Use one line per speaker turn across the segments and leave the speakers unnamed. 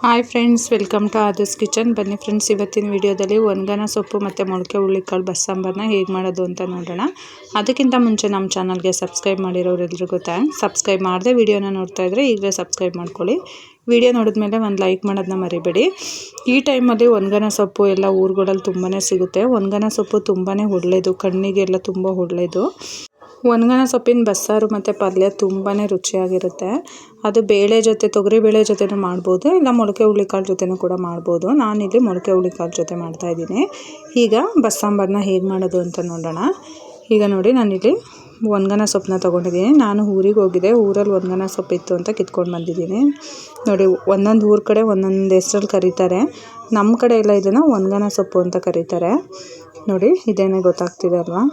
Hi friends, welcome to Aadhar's kitchen. ಬನ್ನಿ friends, ಇವತ್ತಿನ ವಿಡಿಯೋದಲ್ಲಿ ಒಣಗನ ಸೊಪ್ಪು ಮತ್ತು ಮೊಳಕೆ ಹುರುಳಿಕಾಳು ಬಸ್ಸಾಂಬಾರನ್ನ ಹೇಗೆ ಮಾಡೋದು ಅಂತ ನೋಡೋಣ. ಅದಕ್ಕಿಂತ ಮುಂಚೆ ನಮ್ಮ ಚಾನಲ್ಗೆ ಸಬ್ಸ್ಕ್ರೈಬ್ ಮಾಡಿರೋರೆಲ್ರಿಗೂ ಥ್ಯಾಂಕ್ಸ್. ಸಬ್ಸ್ಕ್ರೈಬ್ ಮಾಡದೆ ವಿಡಿಯೋನ ನೋಡ್ತಾ ಇದ್ದರೆ ಈಗಲೇ ಸಬ್ಸ್ಕ್ರೈಬ್ ಮಾಡ್ಕೊಳ್ಳಿ. ವಿಡಿಯೋ ನೋಡಿದ್ಮೇಲೆ ಒಂದು ಲೈಕ್ ಮಾಡೋದನ್ನ ಮರಿಬೇಡಿ. ಈ ಟೈಮಲ್ಲಿ ಒಣಗನ ಸೊಪ್ಪು ಎಲ್ಲ ಊರುಗಳಲ್ಲಿ ತುಂಬಾ ಸಿಗುತ್ತೆ. ಒಣಗನ ಸೊಪ್ಪು ತುಂಬಾ ಒಳ್ಳೆಯದು, ಕಣ್ಣಿಗೆಲ್ಲ ತುಂಬ ಒಳ್ಳೆಯದು. ಒಣಗನ ಸೊಪ್ಪಿನ ಬಸ್ಸಾರು ಮತ್ತು ಪಲ್ಯ ತುಂಬಾ ರುಚಿಯಾಗಿರುತ್ತೆ. ಅದು ಬೇಳೆ ಜೊತೆ, ತೊಗರಿ ಬೇಳೆ ಜೊತೆನೂ ಮಾಡ್ಬೋದು, ಇಲ್ಲ ಮೊಳಕೆ ಹುರುಳಿಕಾಳು ಜೊತೆನೂ ಕೂಡ ಮಾಡ್ಬೋದು. ನಾನಿಲ್ಲಿ ಮೊಳಕೆ ಹುರುಳಿಕಾಳು ಜೊತೆ ಮಾಡ್ತಾಯಿದ್ದೀನಿ. ಈಗ ಬಸ್ಸಾಂಬಾರನ್ನ ಹೇಗೆ ಮಾಡೋದು ಅಂತ ನೋಡೋಣ. ಈಗ ನೋಡಿ, ನಾನಿಲ್ಲಿ ಒಣಗನ ಸೊಪ್ಪನ್ನ ತೊಗೊಂಡಿದ್ದೀನಿ. ನಾನು ಊರಿಗೆ ಹೋಗಿದ್ದೆ, ಊರಲ್ಲಿ ಒಣಗನ ಸೊಪ್ಪಿತ್ತು ಅಂತ ಕಿತ್ಕೊಂಡು ಬಂದಿದ್ದೀನಿ. ನೋಡಿ, ಒಂದೊಂದು ಊರ ಕಡೆ ಒಂದೊಂದು ಹೆಸ್ರಲ್ಲಿ ಕರೀತಾರೆ. ನಮ್ಮ ಕಡೆ ಎಲ್ಲ ಇದನ್ನು ಒಣಗನ ಸೊಪ್ಪು ಅಂತ ಕರೀತಾರೆ. ನೋಡಿ, ಇದೇನೇ ಗೊತ್ತಾಗ್ತಿದೆ ಅಲ್ವಾ?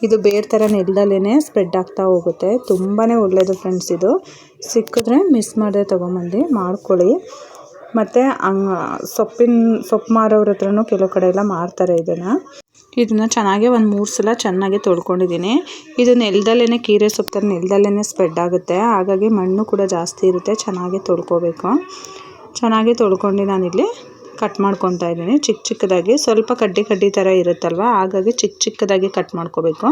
ಇದು ಬೇರೆ ಥರ ನೆಲದಲ್ಲೇ ಸ್ಪ್ರೆಡ್ ಆಗ್ತಾ ಹೋಗುತ್ತೆ. ತುಂಬಾ ಒಳ್ಳೆಯದು ಫ್ರೆಂಡ್ಸ್. ಇದು ಸಿಕ್ಕಿದ್ರೆ ಮಿಸ್ ಮಾಡದೆ ತೊಗೊಂಬಂದು ಮಾಡ್ಕೊಳ್ಳಿ. ಮತ್ತು ಸೊಪ್ಪು ಮಾರೋರ ಹತ್ರನೂ ಕೆಲವು ಕಡೆ ಎಲ್ಲ ಮಾರ್ತಾರೆ ಇದನ್ನು ಚೆನ್ನಾಗಿ ಒಂದು 3 ಸಲ ಚೆನ್ನಾಗಿ ತೊಳ್ಕೊಂಡಿದ್ದೀನಿ. ಇದು ನೆಲದಲ್ಲೇ, ಕೀರೆ ಸೊಪ್ಪು ಥರ ನೆಲದಲ್ಲೇ ಸ್ಪ್ರೆಡ್ ಆಗುತ್ತೆ. ಹಾಗಾಗಿ ಮಣ್ಣು ಕೂಡ ಜಾಸ್ತಿ ಇರುತ್ತೆ. ಚೆನ್ನಾಗಿ ತೊಳ್ಕೊಬೇಕು. ಚೆನ್ನಾಗಿ ತೊಳ್ಕೊಂಡು ನಾನಿಲ್ಲಿ ಕಟ್ ಮಾಡ್ಕೊತಾ ಇದ್ದೀನಿ ಚಿಕ್ಕ ಚಿಕ್ಕದಾಗಿ. ಸ್ವಲ್ಪ ಕಡ್ಡಿ ಥರ ಇರುತ್ತಲ್ವ, ಹಾಗಾಗಿ ಚಿಕ್ಕದಾಗಿ ಕಟ್ ಮಾಡ್ಕೋಬೇಕು.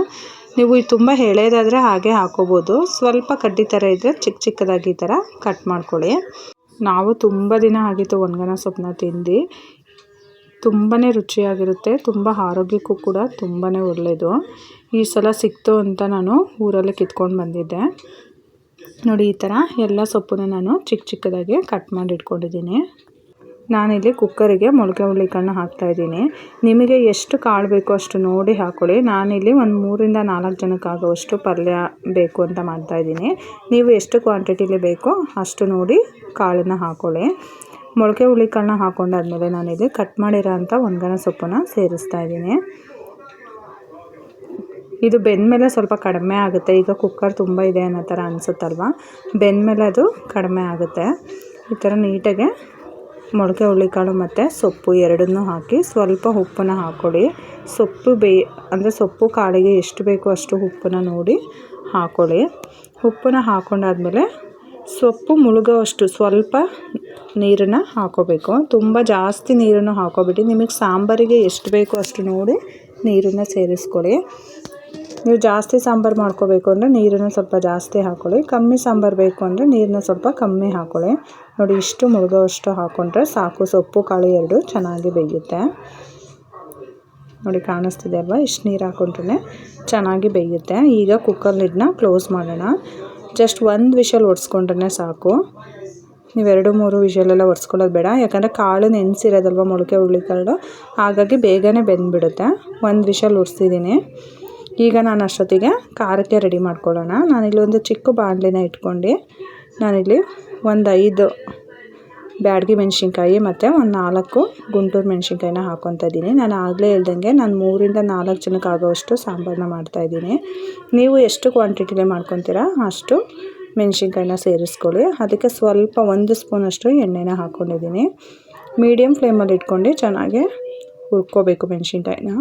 ನೀವು ತುಂಬ ಎಳೆದಾದರೆ ಹಾಗೆ ಹಾಕೋಬೋದು. ಸ್ವಲ್ಪ ಕಡ್ಡಿ ಥರ ಇದ್ದರೆ ಚಿಕ್ಕದಾಗಿ ಈ ಥರ ಕಟ್ ಮಾಡ್ಕೊಳ್ಳಿ. ನಾವು ತುಂಬ ದಿನ ಆಗಿತ್ತು ಒಣಗನ ಸೊಪ್ಪನ್ನ ತಿಂದು. ತುಂಬಾ ರುಚಿಯಾಗಿರುತ್ತೆ, ತುಂಬ ಆರೋಗ್ಯಕ್ಕೂ ಕೂಡ ತುಂಬಾ ಒಳ್ಳೆಯದು. ಈ ಸಲ ಸಿಕ್ತು ಅಂತ ನಾನು ಊರಲ್ಲಿ ಕಿತ್ಕೊಂಡು ಬಂದಿದ್ದೆ. ನೋಡಿ, ಈ ಥರ ಎಲ್ಲ ಸೊಪ್ಪನ್ನು ನಾನು ಚಿಕ್ಕದಾಗಿ ಕಟ್ ಮಾಡಿ ಇಟ್ಕೊಂಡಿದ್ದೀನಿ. ನಾನಿಲ್ಲಿ ಕುಕ್ಕರಿಗೆ ಮೊಳಕೆ ಹುರುಳಿಕಾಳನ್ನ ಹಾಕ್ತಾಯಿದ್ದೀನಿ. ನಿಮಗೆ ಎಷ್ಟು ಕಾಳು ಬೇಕೋ ಅಷ್ಟು ನೋಡಿ ಹಾಕ್ಕೊಳ್ಳಿ. ನಾನಿಲ್ಲಿ ಒಂದು 3ರಿಂದ 4 ಜನಕ್ಕಾಗುವಷ್ಟು ಪಲ್ಯ ಬೇಕು ಅಂತ ಮಾಡ್ತಾಯಿದ್ದೀನಿ. ನೀವು ಎಷ್ಟು ಕ್ವಾಂಟಿಟಿಲಿ ಬೇಕೋ ಅಷ್ಟು ನೋಡಿ ಕಾಳನ್ನು ಹಾಕ್ಕೊಳ್ಳಿ. ಮೊಳಕೆ ಹುರುಳಿಕಾಳನ್ನ ಹಾಕ್ಕೊಂಡಾದ್ಮೇಲೆ ನಾನಿಲ್ಲಿ ಕಟ್ ಮಾಡಿರೋ ಅಂಥ ಒಣಗನ ಸೊಪ್ಪನ್ನು ಸೇರಿಸ್ತಾಯಿದ್ದೀನಿ. ಇದು ಬೆಂದಮೇಲೆ ಸ್ವಲ್ಪ ಕಡಿಮೆ ಆಗುತ್ತೆ. ಈಗ ಕುಕ್ಕರ್ ತುಂಬ ಇದೆ ಅನ್ನೋ ಥರ ಅನಿಸುತ್ತಲ್ವ, ಬೆಂದಮೇಲೆ ಅದು ಕಡಿಮೆ ಆಗುತ್ತೆ. ಈ ಥರ ನೀಟಾಗೆ ಮೊಳಕೆ ಹುರುಳಿಕಾಳು ಮತ್ತು ಸೊಪ್ಪು ಎರಡನ್ನೂ ಹಾಕಿ ಸ್ವಲ್ಪ ಉಪ್ಪನ್ನು ಹಾಕ್ಕೊಳ್ಳಿ. ಸೊಪ್ಪು ಕಾಳಿಗೆ ಎಷ್ಟು ಬೇಕೋ ಅಷ್ಟು ಉಪ್ಪನ್ನು ನೋಡಿ ಹಾಕ್ಕೊಳ್ಳಿ. ಉಪ್ಪನ್ನು ಹಾಕ್ಕೊಂಡಾದ್ಮೇಲೆ ಸೊಪ್ಪು ಮುಳುಗೋವಷ್ಟು ಸ್ವಲ್ಪ ನೀರನ್ನು ಹಾಕ್ಕೋಬೇಕು. ತುಂಬ ಜಾಸ್ತಿ ನೀರನ್ನು ಹಾಕ್ಕೊಬಿಟ್ಟು, ನಿಮಗೆ ಸಾಂಬಾರಿಗೆ ಎಷ್ಟು ಬೇಕೋ ಅಷ್ಟು ನೋಡಿ ನೀರನ್ನು ಸೇರಿಸ್ಕೊಳ್ಳಿ. ನೀವು ಜಾಸ್ತಿ ಸಾಂಬಾರು ಮಾಡ್ಕೋಬೇಕು ಅಂದರೆ ನೀರನ್ನು ಸ್ವಲ್ಪ ಜಾಸ್ತಿ ಹಾಕ್ಕೊಳ್ಳಿ. ಕಮ್ಮಿ ಸಾಂಬಾರು ಬೇಕು ಅಂದರೆ ನೀರನ್ನ ಸ್ವಲ್ಪ ಕಮ್ಮಿ ಹಾಕ್ಕೊಳ್ಳಿ. ನೋಡಿ, ಇಷ್ಟು ಮುಳುಗೋವಷ್ಟು ಹಾಕ್ಕೊಂಡ್ರೆ ಸಾಕು. ಸೊಪ್ಪು ಕಾಳು ಎರಡು ಚೆನ್ನಾಗಿ ಬೇಯುತ್ತೆ. ನೋಡಿ, ಕಾಣಿಸ್ತಿದೆ ಅಲ್ವಾ? ಇಷ್ಟು ನೀರು ಹಾಕ್ಕೊಂಡ್ರೆ ಚೆನ್ನಾಗಿ ಬೇಯುತ್ತೆ. ಈಗ ಕುಕ್ಕರ್ ಲಿಡ್ನ ಕ್ಲೋಸ್ ಮಾಡೋಣ. ಜಸ್ಟ್ 1 ವಿಷಲ್ ಹೊಡ್ಸ್ಕೊಂಡ್ರೆ ಸಾಕು. ನೀವು 2-3 ವಿಷಲೆಲ್ಲ ಹೊಡ್ಸ್ಕೊಳ್ಳೋದು ಬೇಡ. ಯಾಕಂದರೆ ಕಾಳು ನೆನೆಸಿರೋದಲ್ವ ಮೊಳಕೆ ಹುರುಳಿಕಾಳು, ಹಾಗಾಗಿ ಬೇಗನೆ ಬೆಂದುಬಿಡುತ್ತೆ. 1 ವಿಷಲ್ ಹೊಡ್ಸಿದ್ದೀನಿ. ಈಗ ನಾನು ಅಷ್ಟೊತ್ತಿಗೆ ಖಾರಕ್ಕೆ ರೆಡಿ ಮಾಡ್ಕೊಳ್ಳೋಣ. ನಾನಿಲ್ಲಿ ಒಂದು ಚಿಕ್ಕ ಬಾಣಲಿನ ಇಟ್ಕೊಂಡು ನಾನಿಲ್ಲಿ ಒಂದು 5 ಬ್ಯಾಡಗಿ ಮೆಣಸಿನ್ಕಾಯಿ ಮತ್ತು ಒಂದು 4 ಗುಂಟೂರು ಮೆಣಸಿನ್ಕಾಯಿನ ಹಾಕ್ಕೊತಾ ಇದ್ದೀನಿ. ನಾನು ಆಗಲೇ ಹೇಳ್ದಂಗೆ ನಾನು 3ರಿಂದ 4 ಜನಕ್ಕಾಗೋವಷ್ಟು ಸಾಂಬಾರನ್ನ ಮಾಡ್ತಾಯಿದ್ದೀನಿ. ನೀವು ಎಷ್ಟು ಕ್ವಾಂಟಿಟಿಲೇ ಮಾಡ್ಕೊತೀರಾ ಅಷ್ಟು ಮೆಣಸಿನ್ಕಾಯಿನ ಸೇರಿಸ್ಕೊಳ್ಳಿ. ಅದಕ್ಕೆ ಸ್ವಲ್ಪ 1 ಸ್ಪೂನಷ್ಟು ಎಣ್ಣೆನ ಹಾಕ್ಕೊಂಡಿದ್ದೀನಿ. ಮೀಡಿಯಮ್ ಫ್ಲೇಮಲ್ಲಿ ಇಟ್ಕೊಂಡು ಚೆನ್ನಾಗಿ ಹುರ್ಕೋಬೇಕು ಮೆಣಸಿನ್ಕಾಯಿನ.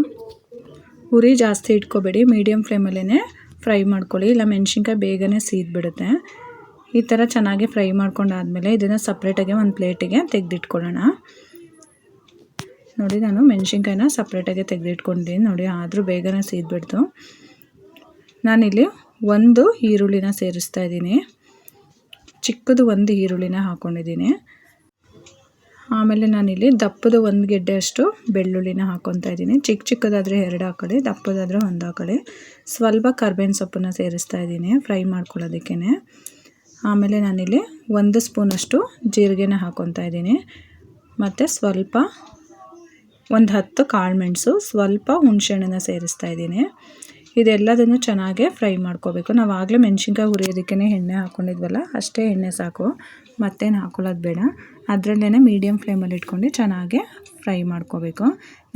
ಉರಿ ಜಾಸ್ತಿ ಇಟ್ಕೋಬೇಡಿ, ಮೀಡಿಯಮ್ ಫ್ಲೇಮಲ್ಲೇ ಫ್ರೈ ಮಾಡ್ಕೊಳ್ಳಿ, ಇಲ್ಲ ಮೆಣಸಿನ್ಕಾಯಿ ಬೇಗನೆ ಸೀದ್ಬಿಡುತ್ತೆ. ಈ ಥರ ಚೆನ್ನಾಗಿ ಫ್ರೈ ಮಾಡ್ಕೊಂಡಾದ್ಮೇಲೆ ಇದನ್ನು ಸಪ್ರೇಟಾಗಿ ಒಂದು ಪ್ಲೇಟಿಗೆ ತೆಗೆದಿಟ್ಕೊಳ್ಳೋಣ. ನೋಡಿ, ನಾನು ಮೆಣಸಿನ್ಕಾಯಿನ ಸಪ್ರೇಟಾಗಿ ತೆಗೆದಿಟ್ಕೊಂಡಿದ್ದೀನಿ. ನೋಡಿ, ಆದರೂ ಬೇಗನೆ ಸೀದ್ಬಿಡ್ತು. ನಾನಿಲ್ಲಿ 1 ಈರುಳ್ಳಿನ ಸೇರಿಸ್ತಾ ಇದ್ದೀನಿ. ಚಿಕ್ಕದು 1 ಈರುಳ್ಳಿನ ಹಾಕ್ಕೊಂಡಿದ್ದೀನಿ. ಆಮೇಲೆ ನಾನಿಲ್ಲಿ ದಪ್ಪದ 1 ಗೆಡ್ಡೆಯಷ್ಟು ಬೆಳ್ಳುಳ್ಳಿನ ಹಾಕ್ಕೊತಾ ಇದ್ದೀನಿ. ಚಿಕ್ಕದಾದರೆ 2 ಹಾಕ್ಕೊಳ್ಳಿ, ದಪ್ಪದಾದರೆ 1 ಹಾಕ್ಕೊಳ್ಳಿ. ಸ್ವಲ್ಪ ಕರ್ಬೇವಿನ ಸೊಪ್ಪನ್ನು ಸೇರಿಸ್ತಾ ಇದ್ದೀನಿ ಫ್ರೈ ಮಾಡ್ಕೊಳ್ಳೋದಕ್ಕೇ. ಆಮೇಲೆ ನಾನಿಲ್ಲಿ 1 ಸ್ಪೂನಷ್ಟು ಜೀರಿಗೆನ ಹಾಕ್ಕೊತಾ ಇದ್ದೀನಿ. ಮತ್ತು ಸ್ವಲ್ಪ ಒಂದು 10 ಕಾಳುಮೆಣಸು, ಸ್ವಲ್ಪ ಹುಣಸೆಹಣ್ಣನ್ನು ಸೇರಿಸ್ತಾ ಇದ್ದೀನಿ. ಇದೆಲ್ಲದನ್ನು ಚೆನ್ನಾಗಿ ಫ್ರೈ ಮಾಡ್ಕೋಬೇಕು. ನಾವು ಆಗಲೇ ಮೆಣಸಿನ್ಕಾಯಿ ಹುರಿಯೋದಕ್ಕೇ ಎಣ್ಣೆ ಹಾಕ್ಕೊಂಡಿದ್ವಲ್ಲ, ಅಷ್ಟೇ ಎಣ್ಣೆ ಸಾಕು, ಮತ್ತೇನು ಹಾಕ್ಕೊಳ್ಳೋದು ಬೇಡ. ಅದರಲ್ಲೇ ಮೀಡಿಯಮ್ ಫ್ಲೇಮಲ್ಲಿ ಇಟ್ಕೊಂಡು ಚೆನ್ನಾಗಿ ಫ್ರೈ ಮಾಡ್ಕೋಬೇಕು.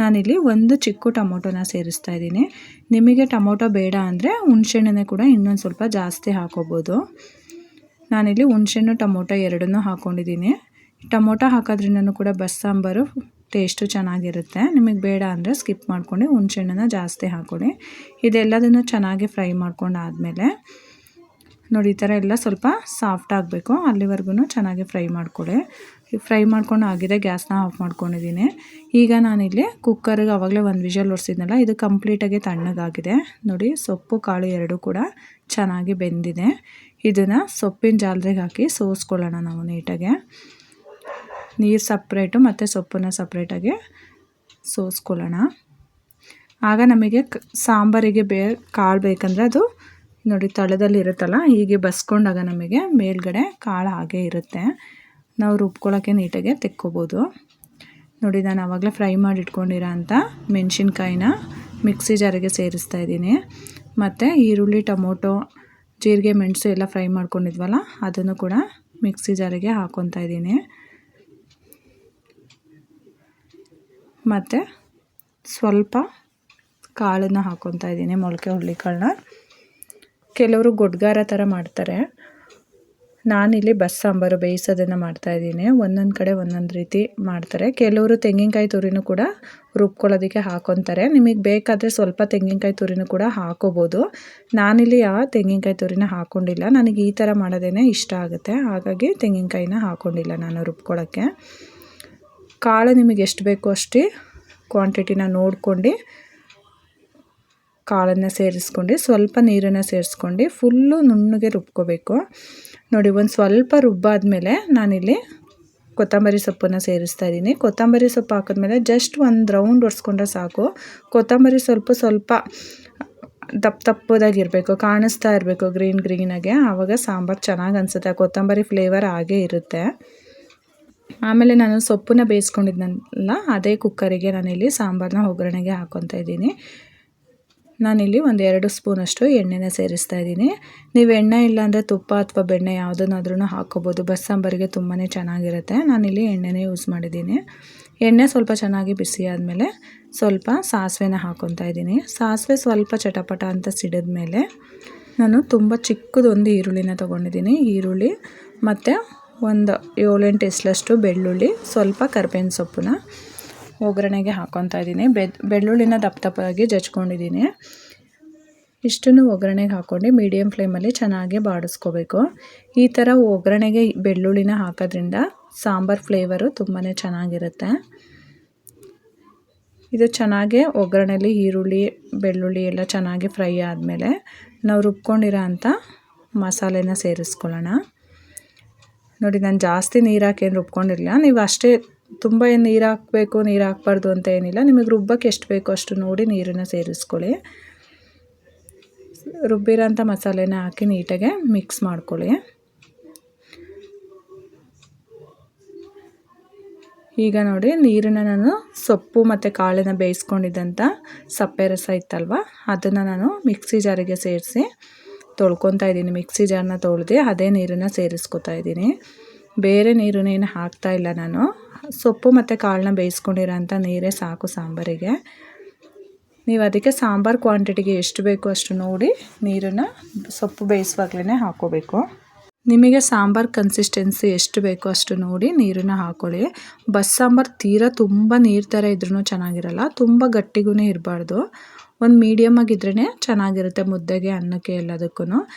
ನಾನಿಲ್ಲಿ 1 ಚಿಕ್ಕ ಟೊಮೊಟೊನ ಸೇರಿಸ್ತಾ ಇದ್ದೀನಿ. ನಿಮಗೆ ಟೊಮೊಟೊ ಬೇಡ ಅಂದರೆ ಹುಣಸೆಹಣ್ಣನ್ನೇ ಕೂಡ ಇನ್ನೊಂದು ಸ್ವಲ್ಪ ಜಾಸ್ತಿ ಹಾಕ್ಕೋಬೋದು. ನಾನಿಲ್ಲಿ ಹುಣಸೆಹಣ್ಣು ಟೊಮೊಟೊ ಎರಡನ್ನೂ ಹಾಕ್ಕೊಂಡಿದ್ದೀನಿ. ಟೊಮೊಟೊ ಹಾಕೋದ್ರಿಂದನೂ ಕೂಡ ಬಸ್ಸಾಂಬಾರು ಟೇಸ್ಟು ಚೆನ್ನಾಗಿರುತ್ತೆ. ನಿಮಗೆ ಬೇಡ ಅಂದರೆ ಸ್ಕಿಪ್ ಮಾಡ್ಕೊಂಡು ಹುಣಸೆಹಣ್ಣನ್ನು ಜಾಸ್ತಿ ಹಾಕ್ಕೊಳ್ಳಿ. ಇದೆಲ್ಲದನ್ನು ಚೆನ್ನಾಗಿ ಫ್ರೈ ಮಾಡ್ಕೊಂಡಾದಮೇಲೆ ನೋಡಿ ಈ ಥರ ಎಲ್ಲ ಸ್ವಲ್ಪ ಸಾಫ್ಟ್ ಆಗಬೇಕು, ಅಲ್ಲಿವರೆಗೂ ಚೆನ್ನಾಗಿ ಫ್ರೈ ಮಾಡ್ಕೊಳ್ಳಿ. ಫ್ರೈ ಮಾಡ್ಕೊಂಡು ಆಗಿದೆ, ಗ್ಯಾಸ್ನ ಆಫ್ ಮಾಡ್ಕೊಂಡಿದ್ದೀನಿ. ಈಗ ನಾನಿಲ್ಲಿ ಕುಕ್ಕರ್ಗೆ ಆವಾಗಲೇ ಒಂದು ವಿಷಲ್ ಹೊಡ್ಸಿದ್ನಲ್ಲ, ಇದು ಕಂಪ್ಲೀಟಾಗಿ ತಣ್ಣಗಾಗಿದೆ. ನೋಡಿ ಸೊಪ್ಪು ಕಾಳು ಎರಡೂ ಕೂಡ ಚೆನ್ನಾಗಿ ಬೆಂದಿದೆ. ಇದನ್ನು ಸೊಪ್ಪಿನ ಜಾಲರಿಗೆ ಹಾಕಿ ಸೋಸ್ಕೊಳ್ಳೋಣ ನಾವು ನೀಟಾಗೆ. ನೀರು ಸಪ್ರೇಟು ಮತ್ತು ಸೊಪ್ಪನ್ನು ಸಪ್ರೇಟಾಗಿ ಸೋಸ್ಕೊಳ್ಳೋಣ. ಆಗ ನಮಗೆ ಸಾಂಬಾರಿಗೆ ಕಾಳು ಬೇಕಂದರೆ ಅದು ನೋಡಿ ತಳದಲ್ಲಿ ಇರುತ್ತಲ್ಲ, ಹೀಗೆ ಬಸ್ಕೊಂಡಾಗ ನಮಗೆ ಮೇಲ್ಗಡೆ ಕಾಳು ಹಾಗೆ ಇರುತ್ತೆ. ನಾವು ರುಬ್ಕೊಳ್ಳೋಕ್ಕೆ ನೀಟಾಗೆ ತೆಕ್ಕೋಬೋದು. ನೋಡಿ ನಾನು ಆವಾಗಲೇ ಫ್ರೈ ಮಾಡಿ ಇಟ್ಕೊಂಡಿರೋ ಅಂಥ ಮೆಣಸಿನ್ಕಾಯಿನ ಮಿಕ್ಸಿ ಜಾರಿಗೆ ಸೇರಿಸ್ತಾ ಇದ್ದೀನಿ. ಮತ್ತು ಈರುಳ್ಳಿ, ಟೊಮೊಟೊ, ಜೀರಿಗೆ, ಮೆಣಸು ಎಲ್ಲ ಫ್ರೈ ಮಾಡ್ಕೊಂಡಿದ್ವಲ್ಲ ಅದನ್ನು ಕೂಡ ಮಿಕ್ಸಿ ಜಾರಿಗೆ ಹಾಕ್ಕೊತಾ ಇದ್ದೀನಿ. ಮತ್ತು ಸ್ವಲ್ಪ ಕಾಳನ್ನು ಹಾಕ್ಕೊತಾ ಇದ್ದೀನಿ, ಮೊಳಕೆ ಹುರುಳಿಕಾಳನ್ನ. ಕೆಲವರು ಗೊಡ್ಗಾರ ಥರ ಮಾಡ್ತಾರೆ, ನಾನಿಲ್ಲಿ ಬಸ್ಸಾಂಬಾರು ಬೇಯಿಸೋದನ್ನು ಮಾಡ್ತಾಯಿದ್ದೀನಿ. ಒಂದೊಂದು ಕಡೆ ಒಂದೊಂದು ರೀತಿ ಮಾಡ್ತಾರೆ. ಕೆಲವರು ತೆಂಗಿನಕಾಯಿ ತುರಿನೂ ಕೂಡ ರುಬ್ಕೊಳ್ಳೋದಕ್ಕೆ ಹಾಕ್ಕೊತಾರೆ. ನಿಮಗೆ ಬೇಕಾದರೆ ಸ್ವಲ್ಪ ತೆಂಗಿನಕಾಯಿ ತುರಿನೂ ಕೂಡ ಹಾಕೋಬೋದು. ನಾನಿಲ್ಲಿ ಯಾವ ತೆಂಗಿನಕಾಯಿ ತುರಿನ ಹಾಕ್ಕೊಂಡಿಲ್ಲ, ನನಗೆ ಈ ಥರ ಮಾಡೋದೇ ಇಷ್ಟ ಆಗುತ್ತೆ, ಹಾಗಾಗಿ ತೆಂಗಿನಕಾಯಿನ ಹಾಕ್ಕೊಂಡಿಲ್ಲ ನಾನು ರುಬ್ಕೊಳ್ಳೋಕ್ಕೆ. ಕಾಳು ನಿಮಗೆ ಎಷ್ಟು ಬೇಕೋ ಅಷ್ಟು ಕ್ವಾಂಟಿಟಿನ ನೋಡ್ಕೊಂಡು ಕಾಳನ್ನು ಸೇರಿಸ್ಕೊಂಡು ಸ್ವಲ್ಪ ನೀರನ್ನು ಸೇರಿಸ್ಕೊಂಡು ಫುಲ್ಲು ನುಣ್ಣಗೆ ರುಬ್ಕೋಬೇಕು. ನೋಡಿ ಒಂದು ಸ್ವಲ್ಪ ರುಬ್ಬಾದಮೇಲೆ ನಾನಿಲ್ಲಿ ಕೊತ್ತಂಬರಿ ಸೊಪ್ಪನ್ನು ಸೇರಿಸ್ತಾ ಇದ್ದೀನಿ. ಕೊತ್ತಂಬರಿ ಸೊಪ್ಪು ಹಾಕಿದ್ಮೇಲೆ ಜಸ್ಟ್ ಒಂದು ರೌಂಡ್ ಒರೆಸ್ಕೊಂಡ್ರೆ ಸಾಕು. ಕೊತ್ತಂಬರಿ ಸ್ವಲ್ಪ ದಪ್ಪದಾಗಿರಬೇಕು, ಕಾಣಿಸ್ತಾ ಇರಬೇಕು ಗ್ರೀನಾಗೆ, ಆವಾಗ ಸಾಂಬಾರು ಚೆನ್ನಾಗಿ ಅನಿಸುತ್ತೆ. ಕೊತ್ತಂಬರಿ ಫ್ಲೇವರ್ ಹಾಗೇ ಇರುತ್ತೆ. ಆಮೇಲೆ ನಾನು ಸೊಪ್ಪನ್ನ ಬೇಯಿಸ್ಕೊಂಡಿದ್ನಲ್ಲ, ಅದೇ ಕುಕ್ಕರಿಗೆ ನಾನಿಲ್ಲಿ ಸಾಂಬಾರನ್ನ ಒಗ್ಗರಣೆಗೆ ಹಾಕ್ಕೊತಾ ಇದ್ದೀನಿ. ನಾನಿಲ್ಲಿ ಒಂದು 2 ಸ್ಪೂನಷ್ಟು ಎಣ್ಣೆನ ಸೇರಿಸ್ತಾ ಇದ್ದೀನಿ. ನೀವು ಎಣ್ಣೆ ಇಲ್ಲಾಂದರೆ ತುಪ್ಪ ಅಥವಾ ಬೆಣ್ಣೆ ಯಾವುದನ್ನಾದ್ರೂ ಹಾಕ್ಕೋಬೋದು. ಬಸ್ಸಾಂಬಾರಿಗೆ ತುಂಬಾ ಚೆನ್ನಾಗಿರುತ್ತೆ. ನಾನಿಲ್ಲಿ ಎಣ್ಣೆನೇ ಯೂಸ್ ಮಾಡಿದ್ದೀನಿ. ಎಣ್ಣೆ ಸ್ವಲ್ಪ ಚೆನ್ನಾಗಿ ಬಿಸಿ ಆದಮೇಲೆ ಸ್ವಲ್ಪ ಸಾಸಿವೆನ ಹಾಕ್ಕೊತಾ ಇದ್ದೀನಿ. ಸಾಸಿವೆ ಸ್ವಲ್ಪ ಚಟಪಟ ಅಂತ ಸಿಡಿದ್ಮೇಲೆ ನಾನು ತುಂಬ ಚಿಕ್ಕದೊಂದು ಈರುಳ್ಳಿನ ತೊಗೊಂಡಿದ್ದೀನಿ. ಈರುಳ್ಳಿ ಮತ್ತು ಒಂದು 7-8 ಎಸಳಷ್ಟು ಬೆಳ್ಳುಳ್ಳಿ, ಸ್ವಲ್ಪ ಕರಿಬೇವಿನ ಸೊಪ್ಪನ್ನ ಒಗ್ಗರಣೆಗೆ ಹಾಕ್ಕೊತಾ ಇದ್ದೀನಿ. ಬೆಳ್ಳುಳ್ಳಿನ ದಪ್ಪದಾಗಿ ಜಜ್ಕೊಂಡಿದ್ದೀನಿ. ಇಷ್ಟನ್ನು ಒಗ್ಗರಣೆಗೆ ಹಾಕ್ಕೊಂಡು ಮೀಡಿಯಮ್ ಫ್ಲೇಮಲ್ಲಿ ಚೆನ್ನಾಗಿ ಬಾಡಿಸ್ಕೋಬೇಕು. ಈ ಥರ ಒಗ್ಗರಣೆಗೆ ಬೆಳ್ಳುಳ್ಳಿನ ಹಾಕೋದ್ರಿಂದ ಸಾಂಬಾರು ಫ್ಲೇವರು ತುಂಬಾ ಚೆನ್ನಾಗಿರುತ್ತೆ. ಇದು ಚೆನ್ನಾಗಿ ಒಗ್ಗರಣೆಯಲ್ಲಿ ಈರುಳ್ಳಿ, ಬೆಳ್ಳುಳ್ಳಿ ಎಲ್ಲ ಚೆನ್ನಾಗಿ ಫ್ರೈ ಆದಮೇಲೆ ನಾವು ರುಬ್ಕೊಂಡಿರೋ ಅಂಥ ಮಸಾಲೆನ ಸೇರಿಸ್ಕೊಳ್ಳೋಣ. ನೋಡಿ ನಾನು ಜಾಸ್ತಿ ನೀರು ಹಾಕೇನು ರುಬ್ಕೊಂಡಿರಲಿಲ್ಲ. ನೀವು ಅಷ್ಟೇ, ತುಂಬ ಏನು ನೀರು ಹಾಕಬೇಕು, ನೀರು ಹಾಕಬಾರ್ದು ಅಂತ ಏನಿಲ್ಲ. ನಿಮಗೆ ರುಬ್ಬಕ್ಕೆ ಎಷ್ಟು ಬೇಕೋ ಅಷ್ಟು ನೋಡಿ ನೀರನ್ನು ಸೇರಿಸ್ಕೊಳ್ಳಿ. ರುಬ್ಬಿರೋಂಥ ಮಸಾಲೆನ ಹಾಕಿ ನೀಟಾಗೆ ಮಿಕ್ಸ್ ಮಾಡ್ಕೊಳ್ಳಿ. ಈಗ ನೋಡಿ ನೀರನ್ನು ನಾನು ಸೊಪ್ಪು ಮತ್ತು ಕಾಳನ್ನು ಬೇಯಿಸ್ಕೊಂಡಿದ್ದಂಥ ಸಪ್ಪೆ ರಸ ಇತ್ತಲ್ವ, ಅದನ್ನು ನಾನು ಮಿಕ್ಸಿ ಜಾರಿಗೆ ಸೇರಿಸಿ ತೊಳ್ಕೊತಾ ಇದ್ದೀನಿ. ಮಿಕ್ಸಿ ಜಾರನ್ನ ತೊಳೆದು ಅದೇ ನೀರನ್ನು ಸೇರಿಸ್ಕೊತಾ ಇದ್ದೀನಿ. ಬೇರೆ ನೀರನ್ನೇನು ಹಾಕ್ತಾಯಿಲ್ಲ ನಾನು. ಸೊಪ್ಪು ಮತ್ತು ಕಾಳನ್ನ ಬೇಯಿಸ್ಕೊಂಡಿರೋ ಅಂಥ ನೀರೇ ಸಾಕು ಸಾಂಬಾರಿಗೆ. ನೀವು ಅದಕ್ಕೆ ಸಾಂಬಾರು ಕ್ವಾಂಟಿಟಿಗೆ ಎಷ್ಟು ಬೇಕೋ ಅಷ್ಟು ನೋಡಿ ನೀರನ್ನು ಸೊಪ್ಪು ಬೇಯಿಸುವಾಗಲೇ ಹಾಕ್ಕೋಬೇಕು. ನಿಮಗೆ ಸಾಂಬಾರು ಕನ್ಸಿಸ್ಟೆನ್ಸಿ ಎಷ್ಟು ಬೇಕೋ ಅಷ್ಟು ನೋಡಿ ನೀರನ್ನು ಹಾಕ್ಕೊಳ್ಳಿ. ಬಸ್ಸಾಂಬಾರು ತೀರಾ ತುಂಬ ನೀರು ಥರ ಇದ್ರೂ ಚೆನ್ನಾಗಿರಲ್ಲ, ತುಂಬ ಗಟ್ಟಿಗೂ ಇರಬಾರ್ದು. ಒಂದು ಮೀಡಿಯಮ್ ಆಗಿದ್ರೇ ಚೆನ್ನಾಗಿರುತ್ತೆ ಮುದ್ದೆಗೆ, ಅನ್ನಕ್ಕೆ, ಎಲ್ಲದಕ್ಕೂ.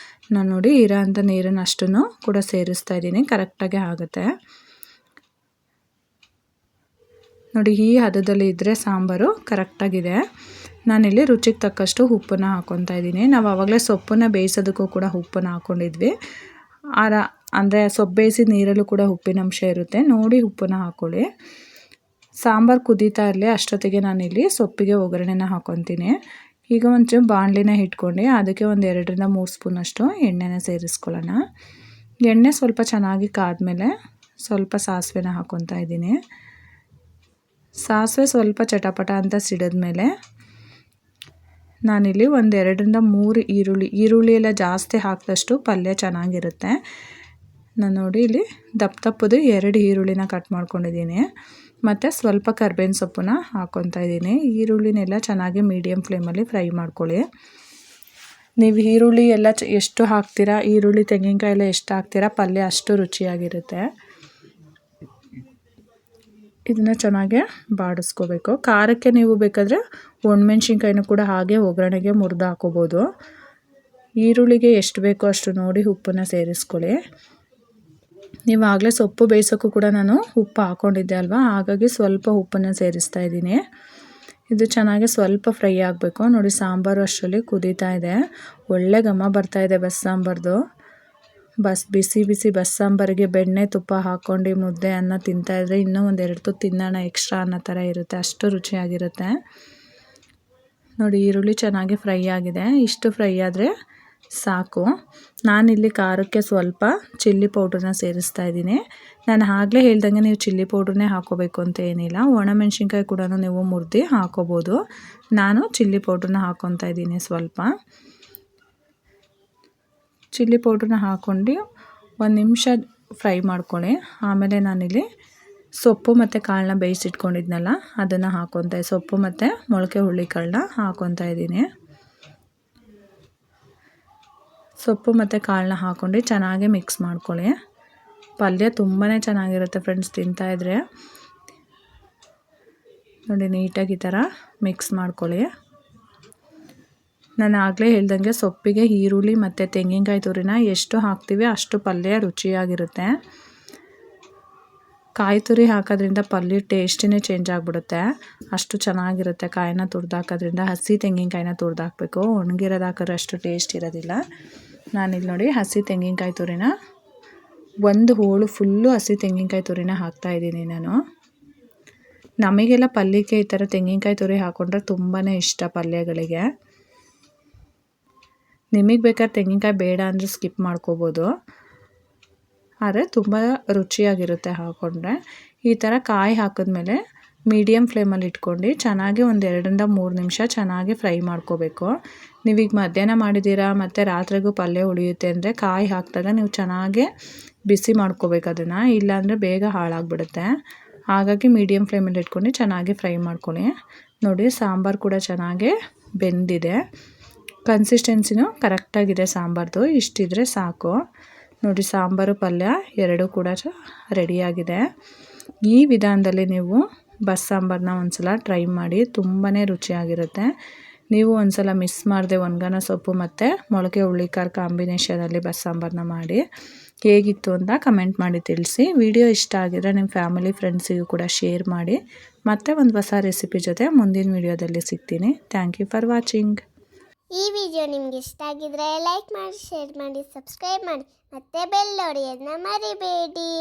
ನಾನು ನೋಡಿ ಇರೋ ಅಂಥ ನೀರನ್ನು ಅಷ್ಟನ್ನು ಕೂಡ ಸೇರಿಸ್ತಾ ಇದ್ದೀನಿ, ಕರೆಕ್ಟಾಗಿ ಆಗುತ್ತೆ. ನೋಡಿ ಈ ಹದದಲ್ಲಿ ಇದ್ದರೆ ಸಾಂಬಾರು ಕರೆಕ್ಟಾಗಿದೆ. ನಾನಿಲ್ಲಿ ರುಚಿಗೆ ತಕ್ಕಷ್ಟು ಉಪ್ಪನ್ನು ಹಾಕ್ಕೊತಾ ಇದ್ದೀನಿ. ನಾವು ಆವಾಗಲೇ ಸೊಪ್ಪನ್ನು ಬೇಯಿಸೋದಕ್ಕೂ ಕೂಡ ಉಪ್ಪನ್ನು ಹಾಕ್ಕೊಂಡಿದ್ವಿ. ಅಂದರೆ ಸೊಪ್ಪು ಬೇಯಿಸಿದ ನೀರಲ್ಲೂ ಕೂಡ ಉಪ್ಪಿನಂಶ ಇರುತ್ತೆ, ನೋಡಿ ಉಪ್ಪನ್ನು ಹಾಕ್ಕೊಳ್ಳಿ. ಸಾಂಬಾರು ಕುದೀತಾ ಇರಲಿ ಅಷ್ಟೊತ್ತಿಗೆ ನಾನಿಲ್ಲಿ ಸೊಪ್ಪಿಗೆ ಒಗ್ಗರಣೆನ ಹಾಕ್ಕೊತೀನಿ. ಈಗ ಒಂಚೂರು ಬಾಣಲಿನ ಇಟ್ಕೊಂಡು ಅದಕ್ಕೆ ಒಂದು 2-3 ಸ್ಪೂನಷ್ಟು ಎಣ್ಣೆನ ಸೇರಿಸ್ಕೊಳ್ಳೋಣ. ಎಣ್ಣೆ ಸ್ವಲ್ಪ ಚೆನ್ನಾಗಿ ಕಾದ್ಮೇಲೆ ಸ್ವಲ್ಪ ಸಾಸಿವೆನ ಹಾಕ್ಕೊತಾ ಇದ್ದೀನಿ. ಸಾಸಿವೆ ಸ್ವಲ್ಪ ಚಟಪಟ ಅಂತ ಸಿಡಿದ್ಮೇಲೆ ನಾನಿಲ್ಲಿ ಒಂದು 2-3 ಈರುಳ್ಳಿ ಎಲ್ಲ ಜಾಸ್ತಿ ಹಾಕಿದಷ್ಟು ಪಲ್ಯ ಚೆನ್ನಾಗಿರುತ್ತೆ. ನಾನು ನೋಡಿ ಇಲ್ಲಿ ದಪ್ಪದು 2 ಈರುಳ್ಳಿನ ಕಟ್ ಮಾಡ್ಕೊಂಡಿದ್ದೀನಿ. ಮತ್ತು ಸ್ವಲ್ಪ ಕರಿಬೇವಿನ ಸೊಪ್ಪನ್ನ ಹಾಕ್ಕೊತಾ ಇದ್ದೀನಿ. ಈರುಳ್ಳಿನೆಲ್ಲ ಚೆನ್ನಾಗಿ ಮೀಡಿಯಮ್ ಫ್ಲೇಮಲ್ಲಿ ಫ್ರೈ ಮಾಡ್ಕೊಳ್ಳಿ. ನೀವು ಈರುಳ್ಳಿ ಎಲ್ಲ ಎಷ್ಟು ಹಾಕ್ತೀರಾ, ಈರುಳ್ಳಿ ತೆಂಗಿನಕಾಯಿ ಎಲ್ಲ ಎಷ್ಟು ಹಾಕ್ತೀರಾ, ಪಲ್ಯ ಅಷ್ಟು ರುಚಿಯಾಗಿರುತ್ತೆ. ಇದನ್ನು ಚೆನ್ನಾಗಿ ಬಾಡಿಸ್ಕೋಬೇಕು. ಖಾರಕ್ಕೆ ನೀವು ಬೇಕಾದರೆ ಒಣಮೆಣ್ಸಿನ್ಕಾಯಿನೂ ಕೂಡ ಹಾಗೆ ಒಗ್ಗರಣೆಗೆ ಮುರಿದು ಹಾಕೋಬೋದು. ಈರುಳ್ಳಿಗೆ ಎಷ್ಟು ಬೇಕೋ ಅಷ್ಟು ನೋಡಿ ಉಪ್ಪನ್ನು ಸೇರಿಸ್ಕೊಳ್ಳಿ. ನೀವು ಆಗಲೇ ಸೊಪ್ಪು ಬೇಯಿಸೋಕ್ಕೂ ಕೂಡ ನಾನು ಉಪ್ಪು ಹಾಕ್ಕೊಂಡಿದ್ದೆ ಅಲ್ವಾ, ಹಾಗಾಗಿ ಸ್ವಲ್ಪ ಉಪ್ಪನ್ನು ಸೇರಿಸ್ತಾ ಇದ್ದೀನಿ. ಇದು ಚೆನ್ನಾಗಿ ಸ್ವಲ್ಪ ಫ್ರೈ ಆಗಬೇಕು. ನೋಡಿ ಸಾಂಬಾರು ಅಷ್ಟರಲ್ಲಿ ಕುದೀತಾ ಇದೆ, ಒಳ್ಳೆ ಘಮ ಬರ್ತಾ ಇದೆ ಬಸ್ಸಾಂಬಾರ್ದು. ಬಿಸಿ ಬಿಸಿ ಬಸ್ಸಾಂಬಾರಿಗೆ ಬೆಣ್ಣೆ ತುಪ್ಪ ಹಾಕ್ಕೊಂಡು ಮುದ್ದೆ ಅನ್ನ ತಿಂತಾಯಿದ್ರೆ ಇನ್ನೂ ಒಂದೆರಡು ತುತ್ತು ತಿನ್ನೋಣ ಎಕ್ಸ್ಟ್ರಾ ಅನ್ನೋ ಥರ ಇರುತ್ತೆ, ಅಷ್ಟು ರುಚಿಯಾಗಿರುತ್ತೆ. ನೋಡಿ ಈರುಳ್ಳಿ ಚೆನ್ನಾಗಿ ಫ್ರೈ ಆಗಿದೆ, ಇಷ್ಟು ಫ್ರೈ ಆದರೆ ಸಾಕು. ನಾನಿಲ್ಲಿ ಖಾರಕ್ಕೆ ಸ್ವಲ್ಪ ಚಿಲ್ಲಿ ಪೌಡ್ರನ್ನ ಸೇರಿಸ್ತಾ ಇದ್ದೀನಿ. ನಾನು ಆಗಲೇ ಹೇಳ್ದಂಗೆ ನೀವು ಚಿಲ್ಲಿ ಪೌಡ್ರನ್ನೇ ಹಾಕೋಬೇಕು ಅಂತ ಏನಿಲ್ಲ, ಒಣಮೆಣ್ಸಿನ್ಕಾಯಿ ಕೂಡ ನೀವು ಮುರಿದು ಹಾಕೋಬೋದು. ನಾನು ಚಿಲ್ಲಿ ಪೌಡ್ರನ್ನ ಹಾಕ್ಕೊತಾ ಇದ್ದೀನಿ. ಸ್ವಲ್ಪ ಚಿಲ್ಲಿ ಪೌಡ್ರನ್ನ ಹಾಕ್ಕೊಂಡು 1 ನಿಮಿಷ ಫ್ರೈ ಮಾಡ್ಕೊಳ್ಳಿ. ಆಮೇಲೆ ನಾನಿಲ್ಲಿ ಸೊಪ್ಪು ಮತ್ತು ಕಾಳನ್ನ ಬೇಯಿಸಿಟ್ಕೊಂಡಿದ್ನಲ್ಲ ಅದನ್ನು ಸೊಪ್ಪು ಮತ್ತು ಮೊಳಕೆ ಹುರುಳಿಕಾಳನ್ನ ಹಾಕ್ಕೊತಾ ಇದ್ದೀನಿ. ಸೊಪ್ಪು ಮತ್ತು ಕಾಳನ್ನ ಹಾಕ್ಕೊಂಡು ಚೆನ್ನಾಗಿ ಮಿಕ್ಸ್ ಮಾಡ್ಕೊಳ್ಳಿ. ಪಲ್ಯ ತುಂಬಾ ಚೆನ್ನಾಗಿರುತ್ತೆ ಫ್ರೆಂಡ್ಸ್, ತಿಂತಾಯಿದ್ರೆ. ನೋಡಿ ನೀಟಾಗಿ ಈ ಥರ ಮಿಕ್ಸ್ ಮಾಡ್ಕೊಳ್ಳಿ. ನಾನು ಆಗಲೇ ಹೇಳ್ದಂಗೆ ಸೊಪ್ಪಿಗೆ ಈರುಳ್ಳಿ ಮತ್ತು ತೆಂಗಿನಕಾಯಿ ತುರಿನ ಎಷ್ಟು ಹಾಕ್ತೀವಿ ಅಷ್ಟು ಪಲ್ಯ ರುಚಿಯಾಗಿರುತ್ತೆ. ಕಾಯಿ ತುರಿ ಹಾಕೋದ್ರಿಂದ ಪಲ್ಯ ಟೇಸ್ಟಿನೇ ಚೇಂಜ್ ಆಗಿಬಿಡುತ್ತೆ, ಅಷ್ಟು ಚೆನ್ನಾಗಿರುತ್ತೆ. ಕಾಯಿನ ತುರಿದು ಹಾಕೋದ್ರಿಂದ ಹಸಿ ತೆಂಗಿನಕಾಯಿನ ತುರಿದು ಹಾಕಬೇಕು, ಒಣಗಿರೋದು ಹಾಕಿದ್ರೆ ಅಷ್ಟು ಟೇಸ್ಟ್ ಇರೋದಿಲ್ಲ. ನಾನಿಲ್ಲಿ ನೋಡಿ ಹಸಿ ತೆಂಗಿನಕಾಯಿ ತುರಿನ 1 ಹೋಳು ಫುಲ್ಲು ಹಸಿ ತೆಂಗಿನಕಾಯಿ ತುರಿನ ಹಾಕ್ತಾಯಿದ್ದೀನಿ ನಾನು. ನಮಗೆಲ್ಲ ಪಲ್ಯಕ್ಕೆ ಈ ಥರ ತೆಂಗಿನಕಾಯಿ ತುರಿ ಹಾಕ್ಕೊಂಡ್ರೆ ತುಂಬಾ ಇಷ್ಟ ಪಲ್ಯಗಳಿಗೆ. ನಿಮಗೆ ಬೇಕಾದ್ರೆ ತೆಂಗಿನಕಾಯಿ ಬೇಡ ಅಂದರೆ ಸ್ಕಿಪ್ ಮಾಡ್ಕೋಬೋದು, ಆದರೆ ತುಂಬ ರುಚಿಯಾಗಿರುತ್ತೆ ಹಾಕ್ಕೊಂಡ್ರೆ. ಈ ಥರ ಕಾಯಿ ಹಾಕಿದ್ಮೇಲೆ ಮೀಡಿಯಮ್ ಫ್ಲೇಮಲ್ಲಿ ಇಟ್ಕೊಂಡು ಚೆನ್ನಾಗಿ 1 2ರಿಂದ 3 ನಿಮಿಷ ಚೆನ್ನಾಗಿ ಫ್ರೈ ಮಾಡ್ಕೋಬೇಕು. ನೀವೀಗ ಮಧ್ಯಾಹ್ನ ಮಾಡಿದ್ದೀರಾ ಮತ್ತು ರಾತ್ರಿಗೂ ಪಲ್ಯ ಉಳಿಯುತ್ತೆ ಅಂದರೆ ಕಾಯಿ ಹಾಕಿದಾಗ ನೀವು ಚೆನ್ನಾಗಿ ಬಿಸಿ ಮಾಡ್ಕೋಬೇಕು ಅದನ್ನು, ಇಲ್ಲಾಂದರೆ ಬೇಗ ಹಾಳಾಗಿಬಿಡುತ್ತೆ. ಹಾಗಾಗಿ ಮೀಡಿಯಮ್ ಫ್ಲೇಮಲ್ಲಿ ಇಟ್ಕೊಂಡು ಚೆನ್ನಾಗಿ ಫ್ರೈ ಮಾಡ್ಕೊಳ್ಳಿ. ನೋಡಿ ಸಾಂಬಾರು ಕೂಡ ಚೆನ್ನಾಗಿ ಬೆಂದಿದೆ, ಕನ್ಸಿಸ್ಟೆನ್ಸಿನೂ ಕರೆಕ್ಟಾಗಿದೆ ಸಾಂಬಾರ್ದು, ಇಷ್ಟಿದ್ರೆ ಸಾಕು. ನೋಡಿ ಸಾಂಬಾರು ಪಲ್ಯ ಎರಡೂ ಕೂಡ ರೆಡಿಯಾಗಿದೆ. ಈ ವಿಧಾನದಲ್ಲಿ ನೀವು ಬಸ್ಸಾಂಬಾರನ್ನ ಒಂದ್ಸಲ ಟ್ರೈ ಮಾಡಿ, ತುಂಬಾ ರುಚಿಯಾಗಿರುತ್ತೆ. ನೀವು ಒಂದ್ಸಲ ಮಿಸ್ ಮಾಡದೆ ಒಣಗನ ಸೊಪ್ಪು ಮತ್ತು ಮೊಳಕೆ ಹುರುಳಿಕಾಳು ಕಾಂಬಿನೇಷನಲ್ಲಿ ಬಸ್ಸಾಂಬಾರನ್ನ ಮಾಡಿ ಹೇಗಿತ್ತು ಅಂತ ಕಮೆಂಟ್ ಮಾಡಿ ತಿಳಿಸಿ. ವಿಡಿಯೋ ಇಷ್ಟ ಆಗಿದ್ರೆ ನಿಮ್ಮ ಫ್ಯಾಮಿಲಿ ಫ್ರೆಂಡ್ಸಿಗೂ ಕೂಡ ಶೇರ್ ಮಾಡಿ. ಮತ್ತೆ ಒಂದು ಹೊಸ ರೆಸಿಪಿ ಜೊತೆ ಮುಂದಿನ ವಿಡಿಯೋದಲ್ಲಿ ಸಿಗ್ತೀನಿ. Thank you for watching.
ಈ ವಿಡಿಯೋ ನಿಮಗೆ ಇಷ್ಟ ಆಗಿದ್ರೆ ಲೈಕ್ ಮಾಡಿ, ಶೇರ್ ಮಾಡಿ, ಸಬ್ಸ್ಕ್ರೈಬ್ ಮಾಡಿ, ಮತ್ತೆ ಬೆಲ್ ಹೊಡೆಯೋದನ್ನ ಮರಿಬೇಡಿ.